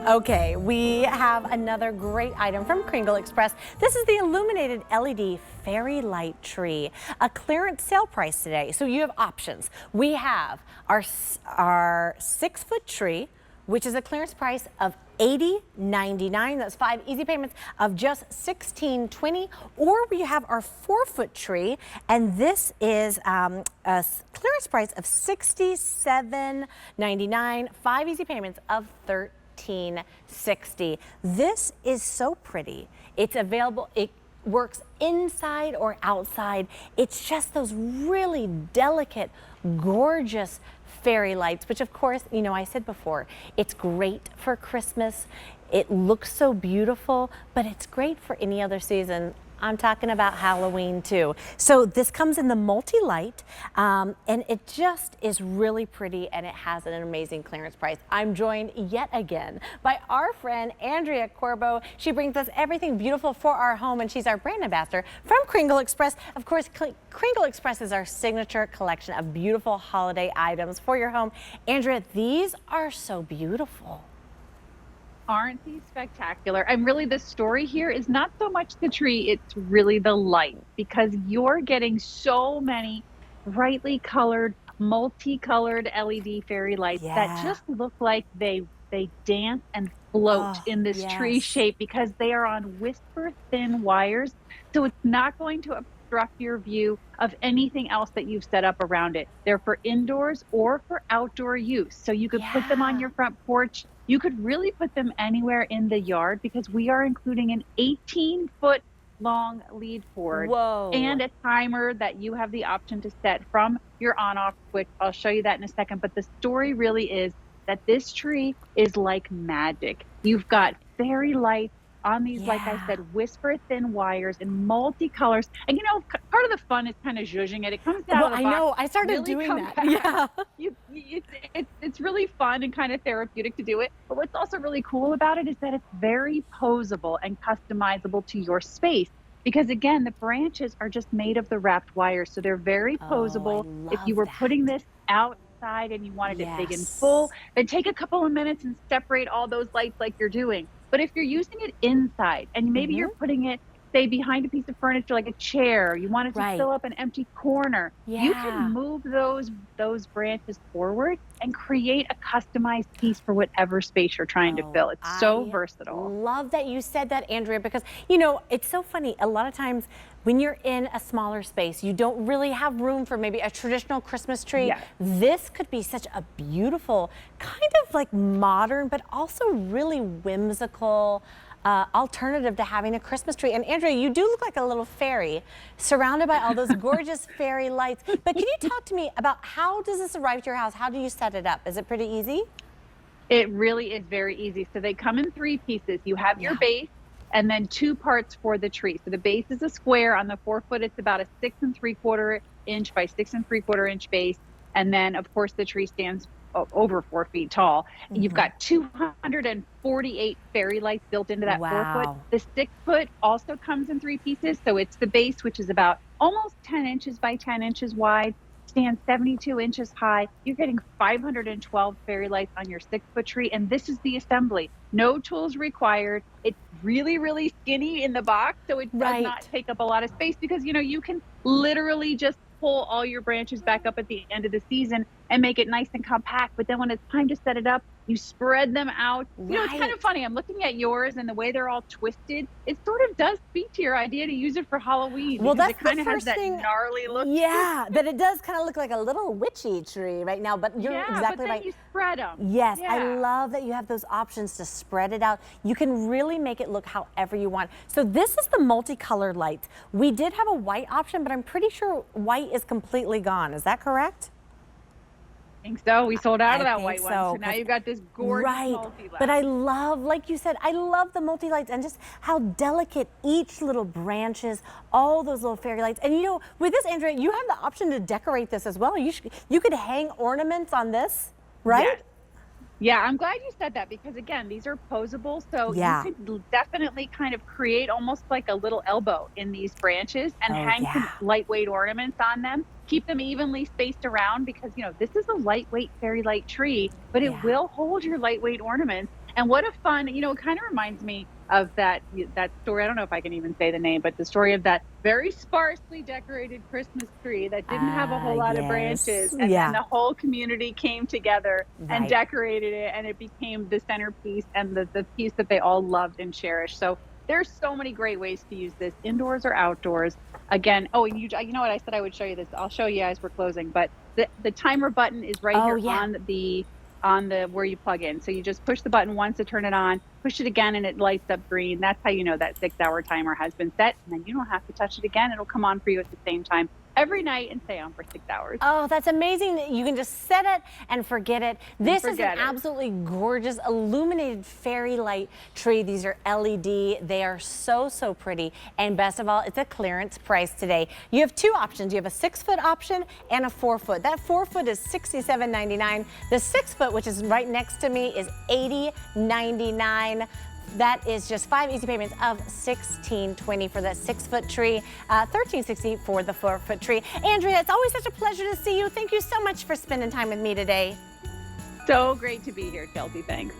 Okay, we have another great item from Kringle Express. This is the Illuminated LED fairy light tree, a clearance sale price today. So you have options. We have our 6-foot tree, which is a clearance price of $80.99. That's 5 easy payments of just $16.20. Or we have our 4-foot tree, and this is a clearance price of $67.99. 5 easy payments of $13.60. This is so pretty. It's available. It works inside or outside. It's just those really delicate, gorgeous fairy lights, which of course, you know, I said before, it's great for Christmas. It looks so beautiful, but it's great for any other season. I'm talking about Halloween too. So this comes in the multi-light, and it just is really pretty, and it has an amazing clearance price. I'm joined yet again by our friend Andrea Corbo. She brings us everything beautiful for our home, and she's our brand ambassador from Kringle Express. Of course, Kringle Express is our signature collection of beautiful holiday items for your home. Andrea, these are so beautiful. Aren't these spectacular? And really the story here is not so much the tree, it's really the light, because you're getting so many brightly colored, multicolored LED fairy lights that just look like they dance and float in this tree shape, because they are on whisper thin wires. So it's not going to obstruct your view of anything else that you've set up around it. They're for indoors or for outdoor use. So you could put them on your front porch. You could really put them anywhere in the yard, because we are including an 18-foot long lead cord and a timer that you have the option to set from your on-off switch. I'll show you that in a second. But the story really is that this tree is like magic. You've got fairy lights on these, like I said, whisper thin wires in multicolors. And you know, part of the fun is kind of zhuzhing it. It comes down to the box. I know, I started doing that. It's really fun and kind of therapeutic to do it. But what's also really cool about it is that it's very posable and customizable to your space. Because again, the branches are just made of the wrapped wires. So they're very posable. If you were putting this outside and you wanted it big and full, then take a couple of minutes and separate all those lights like you're doing. But if you're using it inside, and maybe you're putting it, say, behind a piece of furniture like a chair, you want it to fill up an empty corner, you can move those branches forward and create a customized piece for whatever space you're trying to fill. It's so versatile. Love that you said that, Andrea, because, you know, it's so funny. A lot of times when you're in a smaller space, you don't really have room for maybe a traditional Christmas tree. This could be such a beautiful, kind of like modern, but also really whimsical alternative to having a Christmas tree. And Andrea, you do look like a little fairy surrounded by all those gorgeous fairy lights. But can you talk to me about how does this arrive to your house? How do you set it up? Is it pretty easy? It really is very easy. So they come in 3 pieces. You have your base, and then 2 parts for the tree. So the base is a square. On the 4-foot, it's about a 6 3/4 inch by 6 3/4 inch base. And then, of course, the tree stands over 4 feet tall. You've got 248 fairy lights built into that 4-foot. The 6-foot also comes in 3 pieces. So it's the base, which is about almost 10 inches by 10 inches wide, stands 72 inches high. You're getting 512 fairy lights on your 6-foot tree. And this is the assembly. No tools required. It's really, really skinny in the box. So it does not take up a lot of space, because, you know, you can literally just pull all your branches back up at the end of the season and make it nice and compact. But then when it's time to set it up, you spread them out. You know, it's kind of funny. I'm looking at yours, and the way they're all twisted, it sort of does speak to your idea to use it for Halloween. Well, that's it kind of has that gnarly look. Yeah, but it does kind of look like a little witchy tree right now. But you're exactly right. You spread them. Yes, I love that you have those options to spread it out. You can really make it look however you want. So this is the multicolored light. We did have a white option, but I'm pretty sure white is completely gone. Is that correct? I think so. We sold out of that white one. So now you've got this gorgeous multi-light. But I love, like you said, I love the multi-lights and just how delicate each little branch is, all those little fairy lights. And you know, with this, Andrea, you have the option to decorate this as well. You could hang ornaments on this, right? Yes. Yeah, I'm glad you said that, because again, these are posable, so you could definitely kind of create almost like a little elbow in these branches and hang some lightweight ornaments on them. Keep them evenly spaced around, because, you know, this is a lightweight fairy light tree, but it will hold your lightweight ornaments And what a fun, it kind of reminds me of that story. I don't know if I can even say the name, but the story of that very sparsely decorated Christmas tree that didn't have a Ah, whole lot of branches, yes. and then Yeah, the whole community came together and right. decorated it, and it became the centerpiece and the piece that they all loved and cherished. So there's so many great ways to use this, indoors or outdoors. Again, oh, and you know what, I said I would show you this. I'll show you as we're closing, but the timer button is right Oh, here yeah. on the where you plug in. So you just push the button once to turn it on, push it again, and it lights up green. That's how you know that 6 hour timer has been set. And then you don't have to touch it again. It'll come on for you at the same time every night and stay on for 6 hours. Oh, that's amazing that you can just set it and forget it. And This is an forget it. absolutely gorgeous illuminated fairy light tree. These are LED. They are so, so pretty. And best of all, it's a clearance price today. You have two options. You have a 6-foot option and a 4-foot. That 4-foot is $67.99. The 6-foot, which is right next to me, is $80.99. That is just 5 easy payments of $16.20 for that 6-foot tree, $13.60 for the 4-foot tree. Andrea, it's always such a pleasure to see you. Thank you so much for spending time with me today. So great to be here, Chelsea. Thanks.